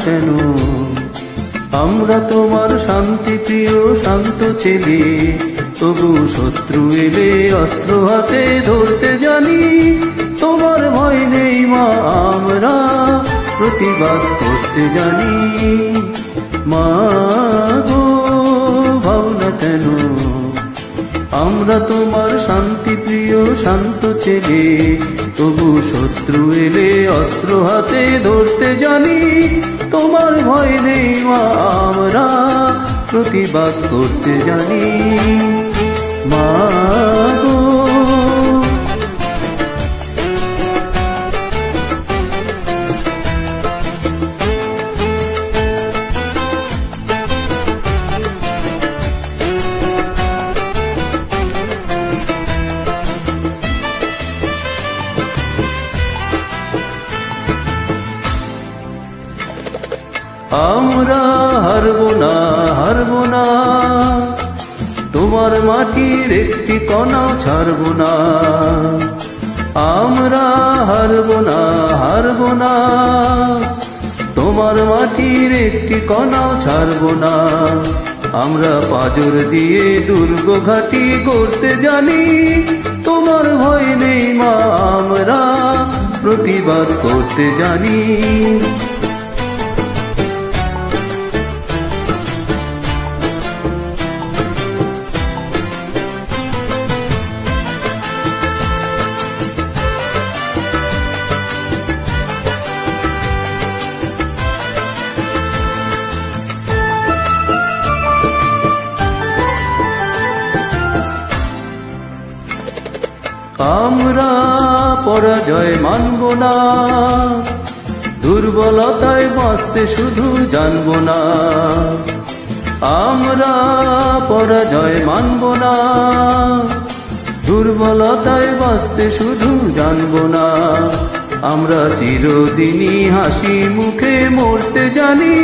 কেন? আমরা তোমার শান্তি প্রিয় শান্ত ছেলে, তবু শত্রু এলে অস্ত্র হাতে ধরতে জানি। তোমার ভয় নেই মা, আমরা প্রতিবাদ করতে জানি। মা গো, ভাবনা কেন? আমরা তোমার শান্তি প্রিয় শান্ত ছেলে, তবু শত্রু এলে অস্ত্র হাতে ধরতে জানি। তোমার ভয় নেই মা, আমরা প্রতিবাদ করতে জানি। মা গো, আমরা হারবো না, হারবো না, তোমার মাটির একটি কণাও ছাড়বো না। আমরা হারবো না, হারবো না, তোমার মাটির একটি কণাও ছাড়বো না। আমরা পাজর দিয়ে দুর্গ ঘাঁটি করতে জানি। তোমার ভয় নেই মা, আমরা প্রতিবাদ করতে জানি। আমরা পরাজয় মানব না, দুর্বলতায় বাঁচতে শুধু জানব না। আমরা পরাজয় মানব না, দুর্বলতায় বাঁচতে শুধু জানব না। আমরা চিরদিনই হাসি মুখে মরতে জানি।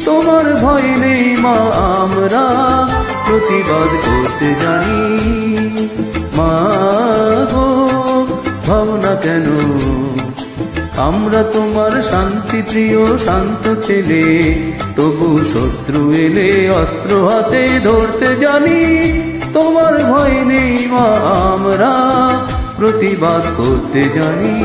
তোমার ভয় নেই মা, আমরা প্রতিবাদ করতে জানি। মা গো, ভাবনা কেন? আমরা তোমার শান্তি প্রিয় শান্ত ছেলে, তবু শত্রু এলে অস্ত্র হাতে ধরতে জানি। তোমার ভয় নেই মা, আমরা প্রতিবাদ করতে জানি।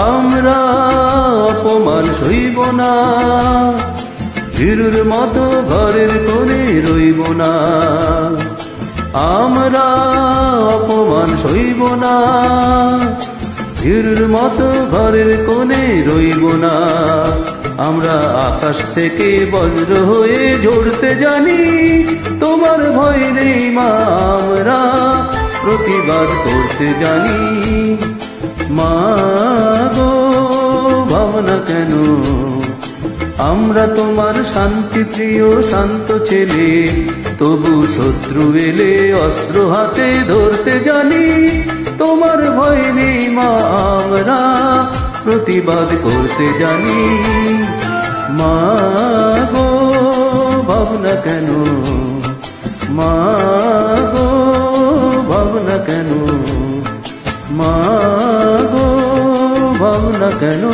আমরা অপমান সইব না, ভীরুর মতো ঘরের কোণে রইব না। আমরা অপমান সইব না, ভীরুর মতো ঘরের কোণে রইব না। আমরা আকাশ থেকে বজ্র হয়ে ঝরতে জানি। তোমার ভয় নেই মা, আমরা প্রতিবাদ করতে জানি। মা গো, ভাবনা কেন? আমরা তোমার শান্তি প্রিয় শান্ত ছেলে, তবু শত্রু এলে অস্ত্র হাতে ধরতে জানি। তোমার ভয় নেই মা, আমরা প্রতিবাদ করতে জানি। মা গো, ভাবনা কেন? মা গো, ভাবনা কেন? মা গো, ভাবনা কেন?